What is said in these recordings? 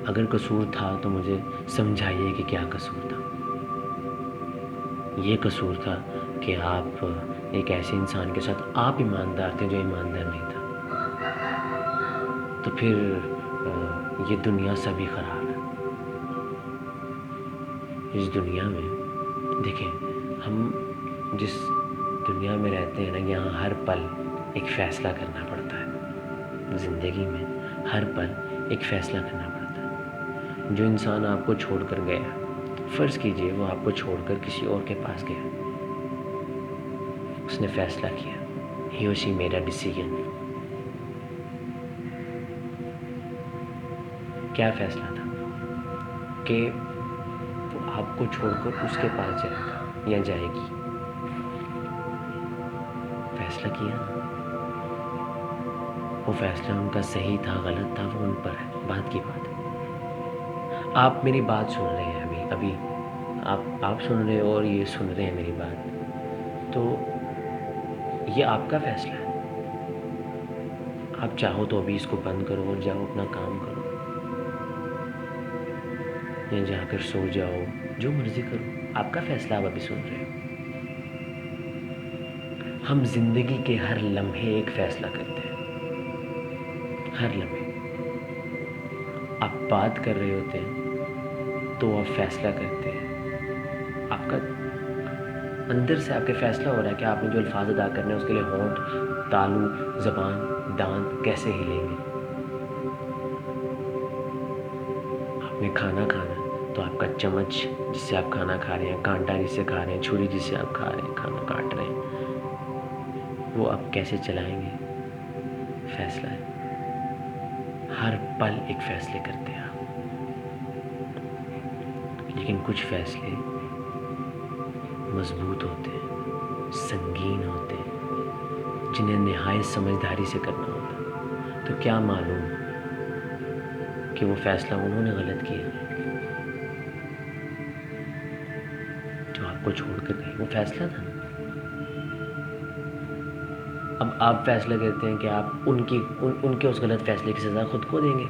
اگر قصور تھا تو مجھے سمجھائیے کہ کیا قصور تھا۔ یہ قصور تھا کہ آپ ایک ایسے انسان کے ساتھ آپ ایماندار تھے جو ایماندار نہیں تھا، تو پھر یہ دنیا سبھی خراب ہے۔ اس دنیا میں دیکھیں، ہم جس دنیا میں رہتے ہیں نا، یہاں ہر پل ایک فیصلہ کرنا پڑتا ہے۔ زندگی میں ہر پل ایک فیصلہ کرنا پڑتا ہے۔ جو انسان آپ کو چھوڑ کر گیا، فرض کیجئے وہ آپ کو چھوڑ کر کسی اور کے پاس گیا، اس نے فیصلہ کیا، ہی اور شی میڈ اے ڈیسیژن۔ کیا فیصلہ تھا؟ کہ وہ آپ کو چھوڑ کر اس کے پاس جائے گا یا جائے گی۔ فیصلہ کیا نا، وہ فیصلہ ان کا صحیح تھا غلط تھا وہ ان پر ہے، بات کی بات ہے۔ آپ میری بات سن رہے ہیں، ابھی آپ سن رہے ہو اور یہ سن رہے ہیں میری بات، تو یہ آپ کا فیصلہ ہے۔ آپ چاہو تو ابھی اس کو بند کرو اور جاؤ اپنا کام کرو، یا جا کر سو جاؤ، جو مرضی کرو، آپ کا فیصلہ آپ ابھی سن رہے ہو۔ ہم زندگی کے ہر لمحے ایک فیصلہ کرتے ہیں، ہر لمحے۔ آپ بات کر رہے ہوتے ہیں تو آپ فیصلہ کرتے ہیں، آپ کا اندر سے آپ کے فیصلہ ہو رہا ہے کہ آپ نے جو الفاظ ادا کرنے ہیں اس کے لیے ہونٹ، تالو، زبان، دانت کیسے ہلیں گے۔ آپ نے کھانا کھانا تو آپ کا چمچ جس سے آپ کھانا کھا رہے ہیں، کانٹا جس سے کھا رہے ہیں، چھری جس سے آپ کھا رہے ہیں، کھانا کاٹ رہے ہیں، وہ آپ کیسے چلائیں گے، فیصلہ ہے۔ ہر پل ایک فیصلے کرتے ہیں آپ، لیکن کچھ فیصلے مضبوط ہوتے ہیں، سنگین ہوتے ہیں، جنہیں نہایت سمجھداری سے کرنا ہوتا ہے۔ تو کیا معلوم کہ وہ فیصلہ انہوں نے غلط کیا جو آپ کو چھوڑ کر گئے، وہ فیصلہ تھا نا۔ اب آپ فیصلہ کرتے ہیں کہ آپ ان کے اس غلط فیصلے کی سزا خود کو دیں گے۔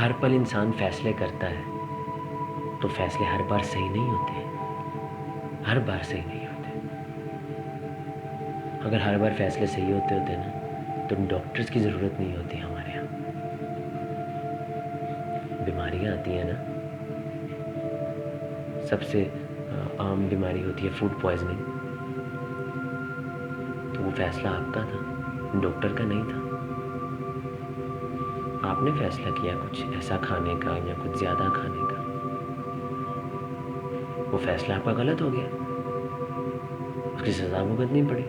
ہر پل انسان فیصلے کرتا ہے تو فیصلے ہر بار صحیح نہیں ہوتے، ہر بار صحیح نہیں ہوتے۔ اگر ہر بار فیصلے صحیح ہوتے نا تو ڈاکٹرز کی ضرورت نہیں ہوتی ہمارے یہاں۔ بیماریاں آتی ہیں نا، سب سے عام بیماری ہوتی ہے فوڈ پوائزننگ، تو وہ فیصلہ آپ کا تھا، ڈاکٹر کا نہیں تھا۔ آپ نے فیصلہ کیا کچھ ایسا کھانے کا یا کچھ زیادہ کھانے کا، وہ فیصلہ آپ کا غلط ہو گیا، اس کی سزا بھگتنی پڑی۔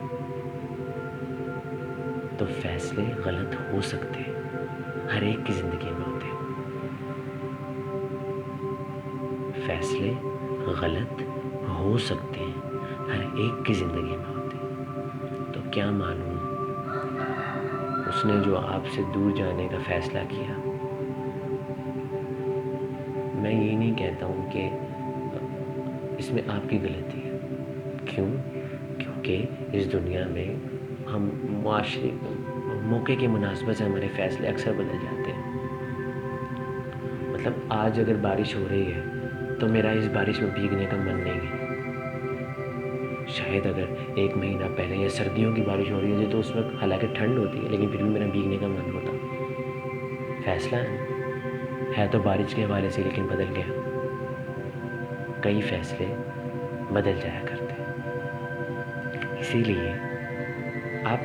تو فیصلے غلط ہو سکتے ہیں، ہر ایک کی زندگی میں ہوتے ہیں۔ فیصلے غلط ہو سکتے ہیں، ہر ایک کی زندگی میں ہوتے ہیں۔ تو کیا معلوم اس نے جو آپ سے دور جانے کا فیصلہ کیا، میں یہ نہیں کہتا ہوں کہ اس میں آپ کی غلطی ہے۔ کیوں؟ کیونکہ اس دنیا میں ہم معاشرے موقع کی مناسبت سے ہمارے فیصلے اکثر بدل جاتے ہیں۔ مطلب آج اگر بارش ہو رہی ہے تو میرا اس بارش میں بھیگنے کا من نہیں ہے۔ شاید اگر ایک مہینہ پہلے یا سردیوں کی بارش ہو رہی ہوتی تو اس وقت حالانکہ ٹھنڈ ہوتی ہے لیکن پھر بھی میرا بھیگنے کا من ہوتا۔ فیصلہ ہے تو بارش کے حوالے سے لیکن بدل گیا۔ کئی فیصلے بدل جایا کرتے ہیں، اسی لیے آپ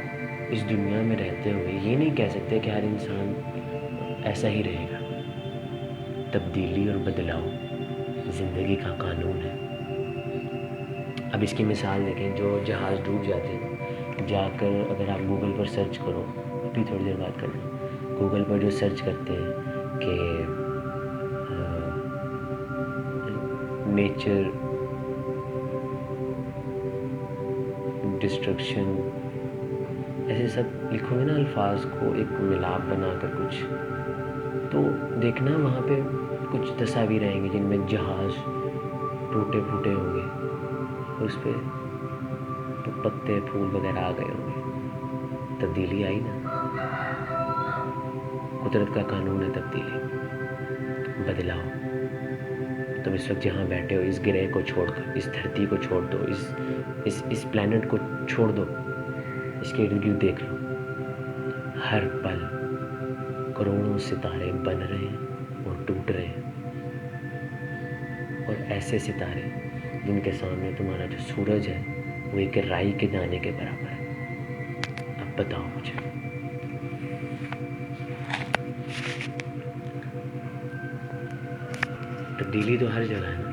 اس دنیا میں رہتے ہوئے یہ نہیں کہہ سکتے کہ ہر انسان ایسا ہی رہے گا۔ تبدیلی اور بدلاؤ زندگی کا قانون ہے۔ اب اس کی مثال دیکھیں، جو جہاز ڈوب جاتے ہیں، جا کر اگر آپ گوگل پر سرچ کرو، ابھی تھوڑی دیر بات کرنا، گوگل پر جو سرچ کرتے ہیں کہ نیچر ڈسٹرکشن، ایسے سب لکھو گے نا الفاظ کو ایک ملاپ بنا کر کچھ، تو دیکھنا وہاں پہ کچھ تصاویر آئیں گی جن میں جہاز ٹوٹے پھوٹے ہوں گے، اس پہ تو پتے، پھول وغیرہ آ گئے ہوں گے۔ تبدیلی آئی نا۔ قدرت کا قانون ہے تبدیلی، بدلاؤ۔ تم اس وقت جہاں بیٹھے ہو اس گرہ کو چھوڑ کر، اس دھرتی کو چھوڑ دو، اس پلانٹ کو چھوڑ دو، اس کے ارد گرد دیکھ لو، ہر پل کروڑوں ستارے بن رہے ہیں اور ٹوٹ رہے ہیں، اور ایسے ستارے جن کے سامنے تمہارا جو سورج ہے وہ ایک رائی کے دانے کے برابر ہے۔ اب بتاؤ مجھے، تبدیلی تو ہر جگہ ہے نا۔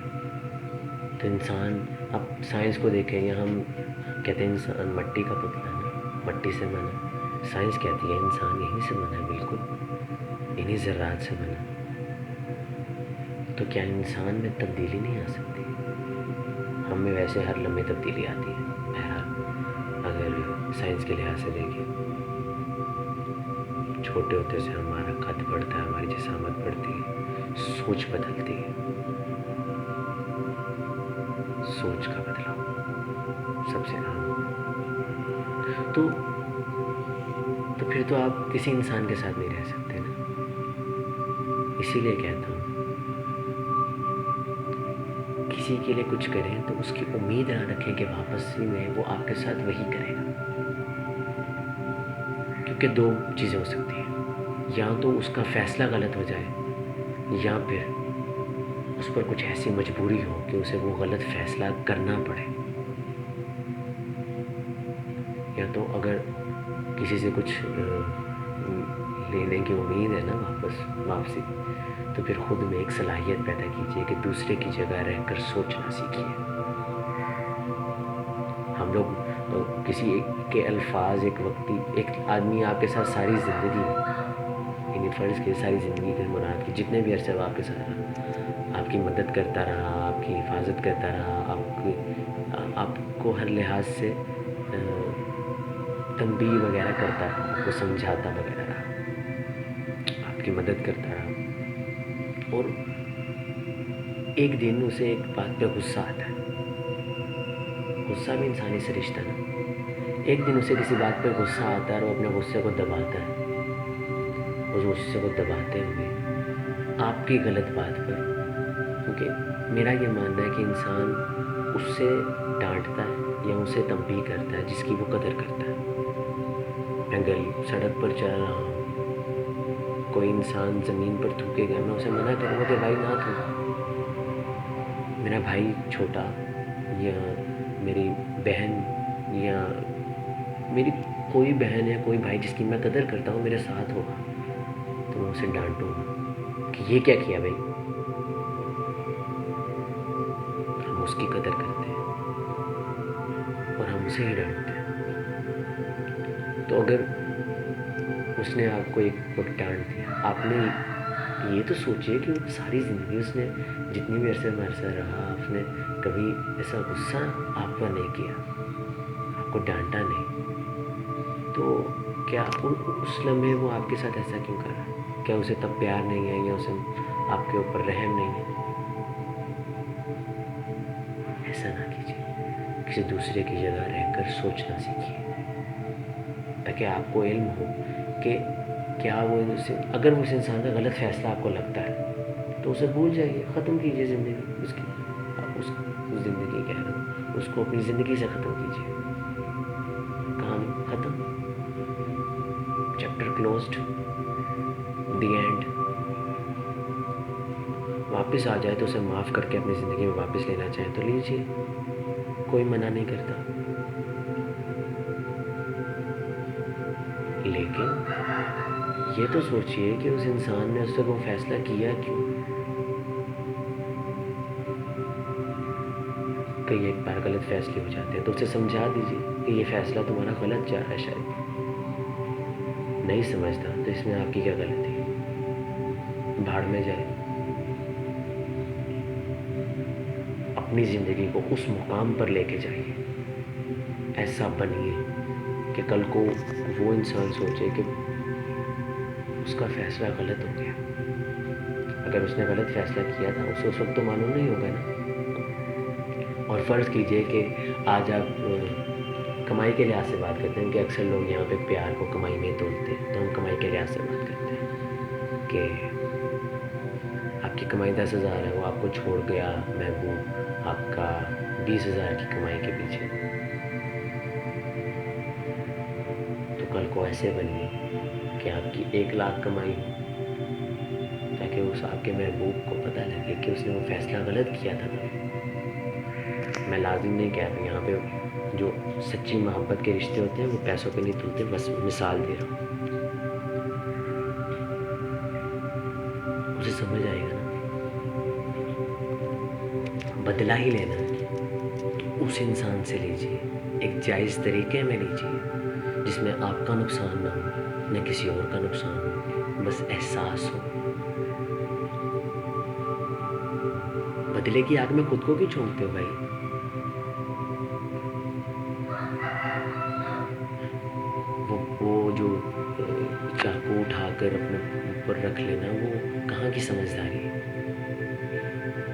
تو انسان، اب سائنس کو دیکھیں، یا ہم کہتے ہیں انسان مٹی کا پتلا ہے نا، مٹی سے بنا۔ سائنس کہتی ہے انسان یہیں سے بنا ہے، بالکل انہیں ذرات سے بنا۔ تو کیا انسان میں تبدیلی نہیں آ سکتی؟ ہم میں ویسے ہر لمحے تبدیلی آتی ہے۔ بہرحال اگر سائنس کے لحاظ سے دیکھیں، چھوٹے ہوتے سے ہمارا قد بڑھتا ہے، ہماری جسامت بڑھتی ہے، سوچ بدلتی ہے۔ سوچ کا بدلاؤ سب سے اہم۔ تو پھر تو آپ کسی انسان کے ساتھ نہیں رہ سکتے نا۔ اسی لیے کہتا ہوں، کسی کے لیے کچھ کریں تو اس کی امید نہ رکھیں کہ واپسی میں وہ آپ کے ساتھ وہی کرے گا، کیونکہ دو چیزیں ہو سکتی ہیں، یا تو اس کا فیصلہ غلط ہو جائے، یا پھر اس پر کچھ ایسی مجبوری ہو کہ اسے وہ غلط فیصلہ کرنا پڑے۔ یا تو اگر کسی سے کچھ لینے کی امید ہے نا واپسی، تو پھر خود میں ایک صلاحیت پیدا کیجیے کہ دوسرے کی جگہ رہ کر سوچنا سیکھیے۔ ہم لوگ کسی ایک کے الفاظ ایک وقتی، ایک آدمی آپ کے ساتھ ساری زندگی، یعنی فرض کی ساری زندگی کے مراد کی جتنے بھی عرصے آپ کے ساتھ رہا، آپ کی مدد کرتا رہا، آپ کی حفاظت کرتا رہا، آپ کو ہر لحاظ سے تنبیہ وغیرہ کرتا رہا، آپ کو سمجھاتا وغیرہ رہا، آپ کی مدد کرتا رہا، اور ایک دن اسے ایک بات پہ غصہ آتا ہے۔ غصہ بھی انسانی سے رشتہ نا۔ ایک دن اسے کسی بات پہ غصہ آتا ہے اور وہ اپنے غصے کو دباتا ہے، اس غصے کو دباتے ہوئے آپ کی غلط بات پر، کیونکہ میرا یہ ماننا ہے کہ انسان اس سے ڈانٹتا ہے یا اسے تنبیہ کرتا ہے جس کی وہ قدر کرتا ہے۔ میں سڑک پر چل رہا ہوں، کوئی انسان زمین پر تھوکے گا، میں اسے منع کروں گا کہ بھائی نہ تھوک۔ میرا بھائی چھوٹا یا میری بہن یا میری کوئی بہن یا کوئی بھائی جس کی میں قدر کرتا ہوں میرے ساتھ ہوگا، تو میں اسے ڈانٹوں گا کہ یہ کیا کیا بھائی۔ ہم اس کی قدر کرتے ہیں اور ہم اسے ہی ڈانٹتے ہیں۔ تو اگر اس نے آپ کو ایک وقت ڈانٹ دیا، آپ نے یہ تو سوچئے کہ ساری زندگی اس نے جتنی بھی عرصے میں عرصہ رہا، آپ نے کبھی ایسا غصہ آپ پر نہیں کیا، آپ کو ڈانٹا نہیں، تو کیا اس لمحے وہ آپ کے ساتھ ایسا کیوں کر رہا ہے؟ کیا اسے تب پیار نہیں ہے یا اسے آپ کے اوپر رحم نہیں ہے؟ ایسا نہ کیجیے، کسی دوسرے کی جگہ رہ کر سوچنا سیکھیے، تاکہ آپ کو علم ہو کہ کیا وہ اگر اس انسان کا غلط فیصلہ آپ کو لگتا ہے تو اسے بھول جائیے، ختم کیجیے زندگی اس کی، آپ اس زندگی کہہ رہے ہو، اس کو اپنی زندگی سے ختم کیجیے، کہانی ختم، چیپٹر کلوزڈ، دی اینڈ۔ واپس آ جائے تو اسے معاف کر کے اپنی زندگی میں واپس لینا چاہیں تو لیجیے، کوئی منع نہیں کرتا، لیکن یہ تو سوچئے کہ اس انسان نے اس سے وہ فیصلہ کیا کیوں؟ کئی ایک بار غلط فیصلے ہو جاتے ہیں تو اسے سمجھا دیجیے کہ یہ فیصلہ تمہارا غلط جا رہا ہے، شاید نہیں سمجھتا تو اس میں آپ کی کیا غلطی ہے، بھاڑ میں جائے، اپنی زندگی کو اس مقام پر لے کے جائیے، ایسا بنیے کہ کل کو وہ انسان سوچے کہ اس کا فیصلہ غلط ہو گیا۔ اگر اس نے غلط فیصلہ کیا تھا اسے اس وقت تو معلوم نہیں ہوگا نا۔ اور فرض کیجئے کہ آج آپ کمائی کے لحاظ سے بات کرتے ہیں کہ اکثر لوگ یہاں پہ پیار کو کمائی میں تولتے ہیں، تو ہم کمائی کے لحاظ سے بات کرتے ہیں۔ کہ آپ کی کمائی 10,000 ہے، وہ آپ کو چھوڑ گیا محبوب آپ کا 20,000 کی کمائی کے پیچھے، تو کل کو ایسے بنیے کہ آپ کی 1,00,000 کمائی ہو، تاکہ اس آپ کے محبوب کو پتہ لگے کہ اس نے وہ فیصلہ غلط کیا تھا۔ میں لازم نہیں کہہ رہا ہوں، یہاں پہ جو سچی محبت کے رشتے ہوتے ہیں وہ پیسوں پہ نہیں تلتے، بس مثال دے رہا ہوں، اسے سمجھ آئے گا نا۔ بدلہ ہی لینا ہے تو اس انسان سے لیجیے، ایک جائز طریقے میں لیجیے جس میں آپ کا نقصان نہ ہو نہ کسی اور کا نقصان ہو، بس احساس ہو۔ بدلے کی آگ میں خود کو کیوں چھونکتے ہو بھائی؟ وہ جو چاقو اٹھا کر اپنے اوپر رکھ لینا، وہ کہاں کی سمجھداری ہے؟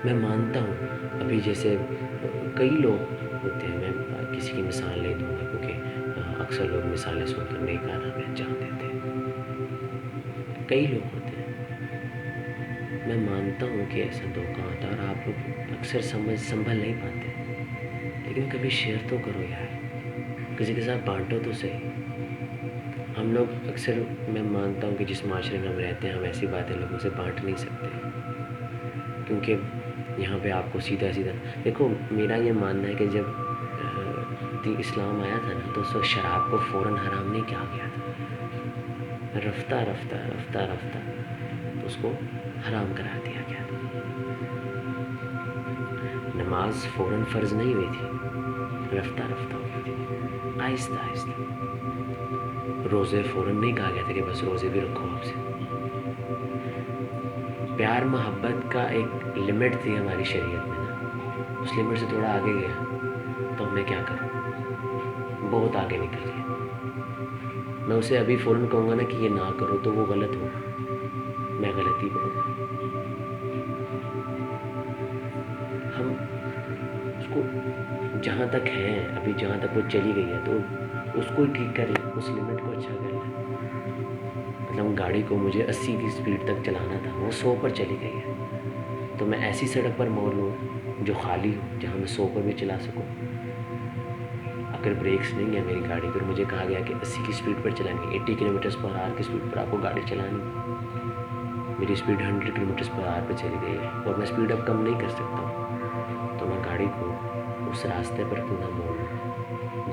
میں مانتا ہوں ابھی جیسے کئی لوگ ہوتے ہیں، میں کسی کی مثال نہیں دوں گا کیونکہ اکثر لوگ مثالیں سن کر نہیں کہنا میں انجام دیتے ہیں، کئی لوگ ہوتے ہیں، میں مانتا ہوں کہ ایسا دھوکہ ہوتا ہے اور آپ لوگ اکثر سنبھل نہیں پاتے، لیکن کبھی شیئر تو کرو یار، کسی کے ساتھ بانٹو تو صحیح۔ ہم لوگ اکثر، میں مانتا ہوں کہ جس معاشرے میں ہم رہتے ہیں ہم ایسی باتیں لوگوں سے بانٹ نہیں سکتے، کیونکہ یہاں پہ آپ کو سیدھا دیکھو، میرا یہ ماننا ہے کہ جب اسلام آیا تھا نا تو اس وقت شراب کو فوراً حرام نہیں کہا گیا تھا، رفتہ رفتہ رفتہ رفتہ تو اس کو حرام کرا دیا گیا تھا۔ نماز فوراً فرض نہیں ہوئی تھی، رفتہ رفتہ ہوئی تھی، آہستہ آہستہ۔ روزے فوراً نہیں کہا گیا تھا کہ بس روزے بھی رکھو آپ سے۔ پیار محبت کا ایک لمٹ تھی ہماری شریعت میں نا، اس لمٹ سے تھوڑا آگے گیا تو میں کیا کروں، بہت آگے نکل گیا۔ میں اسے ابھی فوراً کہوں گا نا کہ یہ نہ کرو تو وہ غلط ہوگا، میں غلطی کروں گا۔ ہم اس کو جہاں تک ہے، ابھی جہاں تک وہ چلی گئی ہے تو اس کو ٹھیک کر لیں، اس لمٹ کو اچھا کر لیں۔ مطلب گاڑی کو مجھے 80 کی سپیڈ تک چلانا تھا، وہ 100 پر چلی گئی ہے، تو میں ایسی سڑک پر موڑ لوں جو خالی ہو، جہاں میں 100 پر بھی چلا سکوں۔ اگر بریکس نہیں ہے میری گاڑی پر، مجھے کہا گیا کہ 80 کی سپیڈ پر چلانی، 80 km/h کی سپیڈ پر آپ کو گاڑی چلانی، میری سپیڈ 100 km/h پہ چلی گئی ہے اور میں سپیڈ اب کم نہیں کر سکتا ہوں، تو میں گاڑی کو اس راستے پر کیوں نہ موڑ لوں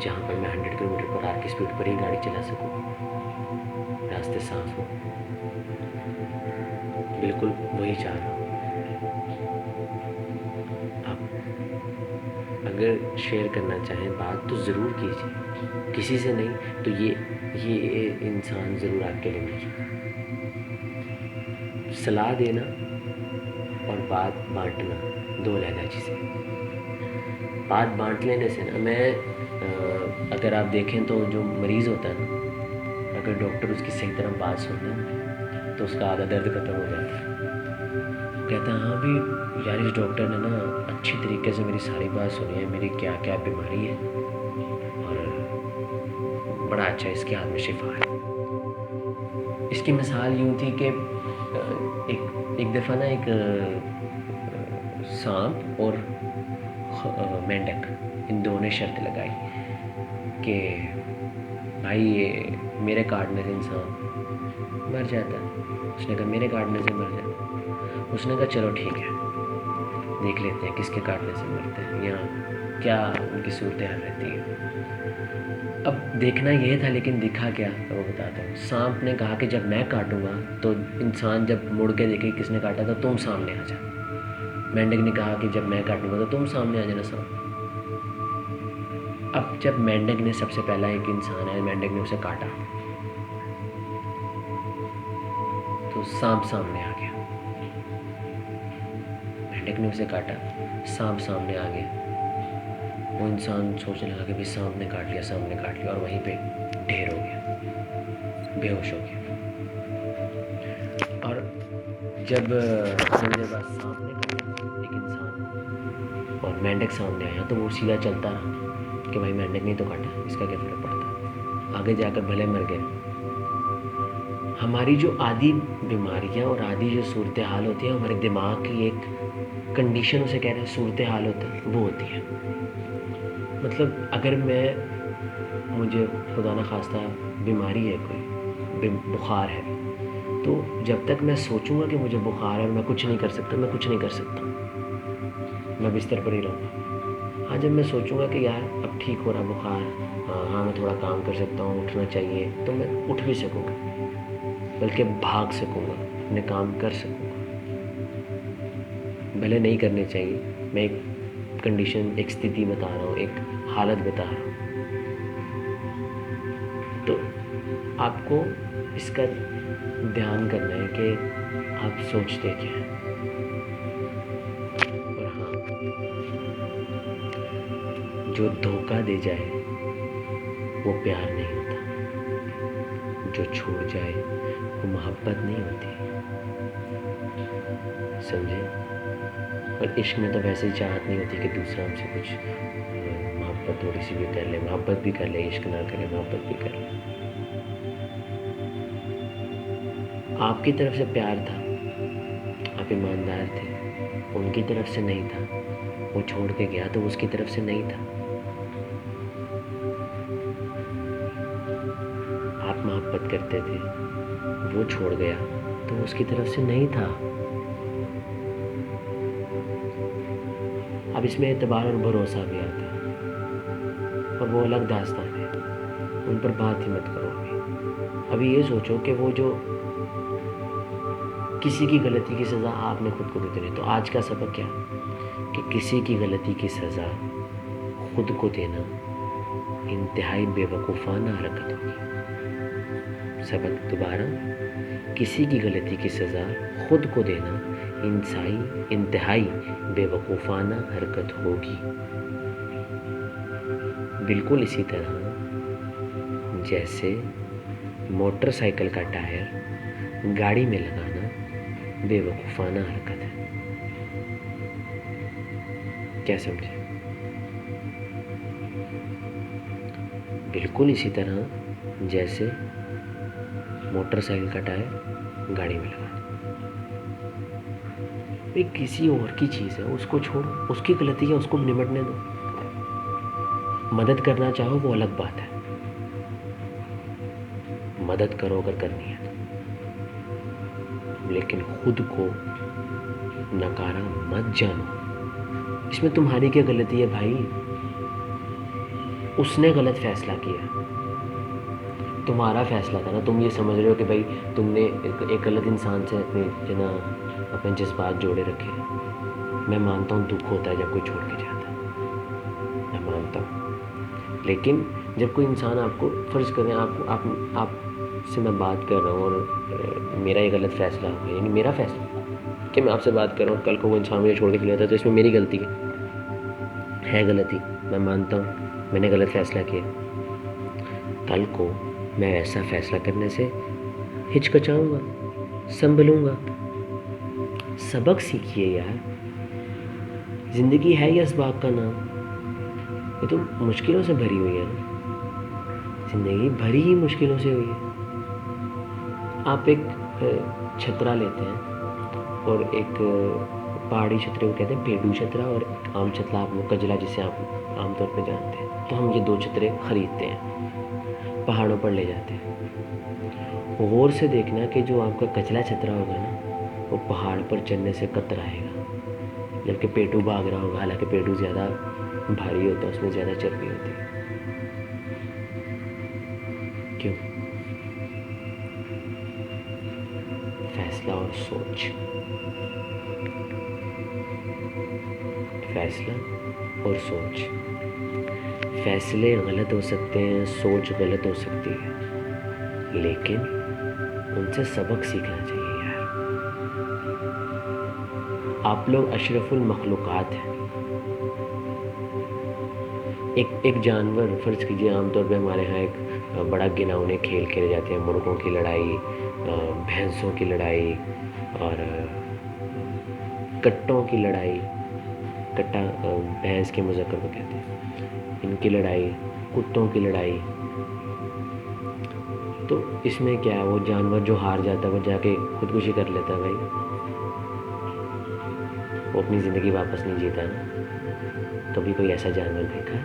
جہاں پر میں 100 km/h کی سپیڈ پر ہی گاڑی چلا سکوں، راستے صاف ہو۔ بالکل وہی چاہ رہا ہوں۔ آپ اگر شیئر کرنا چاہیں بات تو ضرور کیجیے، کسی سے نہیں تو یہ انسان ضرور آپ کے لیے نہیں۔ صلاح دینا اور بات بانٹنا دو علیحدہ چیزیں۔ بات بانٹ لینے سے نا، میں اگر آپ دیکھیں تو جو مریض ہوتا ہے نا، اگر ڈاکٹر اس کی صحیح طرح بات سن لے تو اس کا آدھا درد ختم ہو جاتا ہے۔ کہتا ہے ہاں بھی یار اس ڈاکٹر نے نا اچھی طریقے سے میری ساری بات سنی ہے، میری کیا کیا بیماری ہے اور بڑا اچھا اس کے ہاتھ میں شفا ہے۔ اس کی مثال یوں تھی کہ ایک دفعہ نا ایک سانپ اور مینڈک، ان دونوں نے شرط لگائی کہ بھائی یہ میرے کاٹنے سے انسان مر جاتا ہے، اس نے کہا میرے کاٹنے سے مر جاتا ہے، اس نے کہا چلو ٹھیک ہے دیکھ لیتے ہیں کس کے کاٹنے سے مرتے ہیں یا کیا ان کی صورتحال رہتی ہے۔ اب دیکھنا یہ تھا لیکن دکھا کیا، وہ بتاتا ہوں۔ سانپ نے کہا کہ جب میں کاٹوں گا تو انسان جب مڑ کے دیکھے کس نے کاٹا تو تم سامنے آ جا۔ مینڈک نے کہا کہ جب میں کاٹوں گا تو تم سامنے آ جانا سانپ۔ اب جب مینڈک نے، سب سے پہلا ایک انسان ہے، مینڈک نے اسے کاٹا تو سانپ سامنے آ گیا۔ مینڈک نے اسے کاٹا، سانپ سامنے آ گیا۔ وہ انسان سوچنے لگا کہ بھی سانپ نے کاٹ لیا، سانپ نے کاٹ لیا، اور وہیں پہ ڈھیر ہو گیا، بے ہوش ہو گیا۔ اور جب تھوڑی دیر بعد سانپ نے کاٹا ایک انسان اور مینڈک سامنے آیا تو وہ سیدھا چلتا رہا کہ بھائی مینڈک نہیں تو کاٹا، اس کا کیا فرق پڑتا، آگے جا کر بھلے مر گئے۔ ہماری جو عادی بیماریاں اور عادی جو صورتحال ہوتی ہیں، ہمارے دماغ کی ایک کنڈیشن اسے کہہ رہے ہیں صورتحال ہوتا ہے، وہ ہوتی ہے. مطلب اگر مجھے خدا نخواستہ بیماری ہے، کوئی بخار ہے، تو جب تک میں سوچوں گا کہ مجھے بخار ہے اور میں کچھ نہیں کر سکتا، میں کچھ نہیں کر سکتا، میں بستر پر ہی رہوں گا. ہاں جب میں سوچوں گا کہ یار اب ٹھیک ہو رہا بخار، ہاں میں تھوڑا کام کر سکتا ہوں، اٹھنا چاہیے، تو میں اٹھ بھی سکوں گا، بلکہ بھاگ سکوں گا، اپنے کام کر سکوں گا. بھلے نہیں کرنے چاہیے، میں ایک کنڈیشن، ایک استھتی بتا رہا ہوں، ایک حالت بتا رہا ہوں. تو آپ کو اس کا دھیان کرنا ہے کہ آپ سوچتے کیا ہیں. اور ہاں، جو دھوکہ دے جائے وہ پیار نہیں ہوتا، جو چھوڑ جائے وہ محبت نہیں ہوتی. سمجھے؟ اور عشق میں تو ویسے ہی چاہت نہیں ہوتی کہ دوسرا ہم سے کچھ محبت تھوڑی سی بھی کر لے، محبت بھی کر لے، عشق نہ کرے، محبت بھی کر لے. آپ کی طرف سے پیار تھا، آپ ایماندار تھے، ان کی طرف سے نہیں تھا، وہ چھوڑ کے گیا تو اس کی طرف سے نہیں تھا. آپ محبت کرتے تھے، وہ چھوڑ گیا تو اس کی طرف سے نہیں تھا. اب اس میں اعتبار اور بھروسہ بھی آتا ہے، اور وہ الگ داستان ہے، ان پر بات ہی مت کرو. ابھی یہ سوچو کہ وہ جو کسی کی غلطی کی سزا آپ نے خود کو دیتے رہے، تو آج کا سبق کیا کہ کسی کی غلطی کی سزا خود کو دینا انتہائی بے وقوفانہ حرکت ہوگی. سبق دوبارہ، کسی کی غلطی کی سزا خود کو دینا انتہائی بے وقوفانہ حرکت ہوگی. بالکل اسی طرح جیسے موٹر سائیکل کا ٹائر گاڑی میں لگانا بے وقوفانہ حرکت ہے. کیا سمجھے؟ بالکل اسی طرح جیسے موٹر سائیکل کا ٹائر گاڑی میں لگانا. کسی اور کی چیز ہے، اس کو چھوڑو، اس کی غلطی ہے، اس کو نمٹنے دو. مدد کرنا چاہو وہ الگ بات ہے، مدد کرو اگر کرنی ہے، لیکن خود کو نکارا مت جانو. اس میں تمہاری کیا غلطی ہے بھائی؟ اس نے غلط فیصلہ کیا، تمہارا فیصلہ تھا نا. تم یہ سمجھ رہے ہو کہ بھائی تم نے ایک غلط انسان سے اپنے جذبات جوڑے رکھے. میں مانتا ہوں دکھ ہوتا ہے جب کوئی چھوڑ کے جاتا ہے، میں مانتا ہوں، لیکن جب کوئی انسان آپ کو، فرض کریں آپ سے میں بات کر رہا ہوں اور میرا یہ غلط فیصلہ ہو گیا، یعنی میرا فیصلہ کہ میں آپ سے بات کر رہا ہوں، کل کو وہ انسان مجھے چھوڑ کے چلا جاتا ہے، تو اس میں میری غلطی ہے غلطی، میں مانتا ہوں میں نے غلط فیصلہ کیا. کل کو میں ایسا فیصلہ کرنے سے ہچکچاؤں گا، سنبھلوں گا. سبق سیکھیے یار. زندگی ہے ہی اسباق کا نام. یہ تو مشکلوں سے بھری ہوئی ہے نا، زندگی بھری ہی مشکلوں سے ہوئی ہے. آپ ایک چھترا لیتے ہیں، اور ایک پہاڑی چھترے کو کہتے ہیں پیڈو چھترا، اور ایک عام چھترا آپ لوگ کجلا جسے آپ عام طور پہ جانتے ہیں. تو ہم یہ دو چھترے خریدتے ہیں، پہاڑوں پر لے جاتے ہیں. غور سے دیکھنا کہ جو آپ کا کچلا چھترا ہوگا نا، وہ پہاڑ پر چڑھنے سے کترائے گا، جبکہ پیٹو بھاگ رہا ہوگا. حالانکہ پیٹو زیادہ بھاری ہوتا ہے، اس میں زیادہ چربی ہوتی ہے. کیوں؟ فیصلہ اور سوچ، فیصلہ اور سوچ. فیصلے غلط ہو سکتے ہیں، سوچ غلط ہو سکتی ہے، لیکن ان سے سبق سیکھنا چاہیے یار. آپ لوگ اشرف المخلوقات ہیں. ایک جانور، فرض کیجئے عام طور پہ ہمارے ہاں ایک بڑا گناؤنے کھیل کھیلے جاتے ہیں، مرغوں کی لڑائی، بھینسوں کی لڑائی، اور کٹوں کی لڑائی. کٹا بھینس کے مذکر کو کہتے ہیں. ان کی لڑائی، کتوں کی لڑائی. تو اس میں کیا ہے، وہ جانور جو ہار جاتا ہے وہ جا کے خودکشی کر لیتا ہے بھائی، وہ اپنی زندگی واپس نہیں جیتا نا۔ کبھی کوئی ایسا جانور دیکھا ہے؟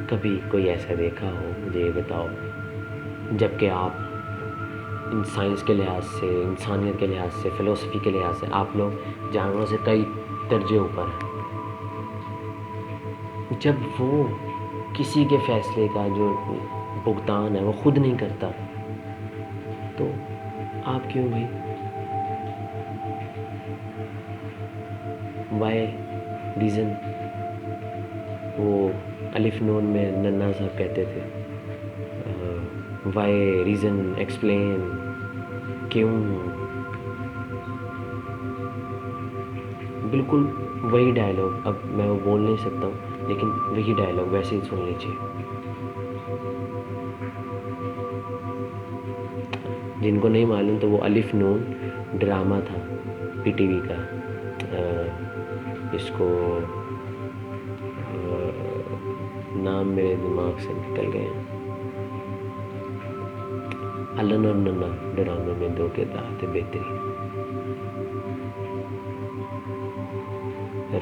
کبھی کوئی ایسا دیکھا ہو؟ مجھے یہ بتاؤ، جب کہ آپ سائنس کے لحاظ سے، انسانیت کے لحاظ سے، فلسفی کے لحاظ سے آپ لوگ جانوروں سے کئی درجے اوپر ہیں۔ جب وہ کسی کے فیصلے کا جو بھگتان ہے وہ خود نہیں کرتا تو آپ کیوں بھائی؟ Why reason? وہ الف نون میں ننا صاحب کہتے تھے، وائی ریزن ایکسپلین، کیوں؟ بالکل وہی ڈائلاگ، اب میں وہ بول نہیں سکتا ہوں لیکن وہی ڈائلاگ ویسے ہی سن لیجیے۔ جن کو نہیں معلوم تو وہ الف نون ڈرامہ تھا پی ٹی وی کا، اس کو نام میرے دماغ سے نکل گئے ہیں۔ الن اور ننا ڈرامے میں دو کردار تھے بہترین،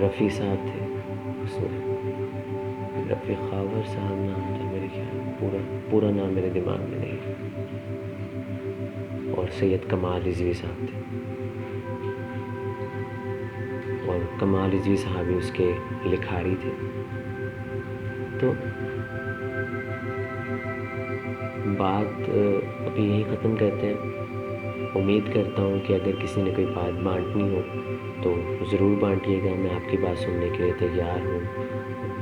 رفیع صاحب تھے اس میں، رفیع خاور صاحب نام تھا میرے خیال، پورا نام میرے دماغ میں نہیں، اور سید کمال رضوی صاحب تھے، اور کمال رضوی صاحب اس کے لکھاری تھے۔ تو بات ابھی یہی ختم کرتے ہیں۔ امید کرتا ہوں کہ اگر کسی نے کوئی بات بانٹنی ہو تو ضرور بانٹیے گا، میں آپ کی بات سننے کے لیے تیار ہوں۔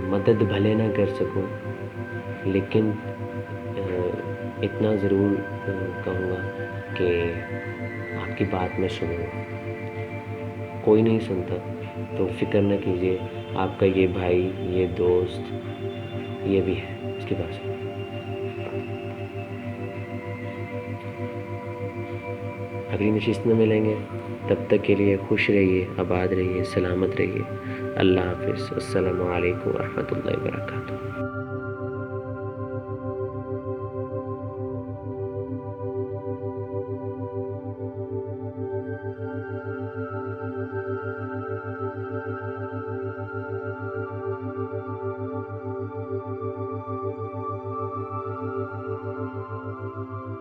مدد بھلے نہ کر سکوں لیکن اتنا ضرور کہوں گا کہ آپ کی بات میں سنوں۔ کوئی نہیں سنتا تو فکر نہ کیجیے، آپ کا یہ بھائی، یہ دوست، یہ بھی ہے، اس کی بات سنیں۔ اگلی نشست میں ملیں گے، تب تک کے لیے خوش رہیے، آباد رہیے، سلامت رہیے۔ اللہ حافظ، السلام علیکم ورحمۃ اللہ وبرکاتہ۔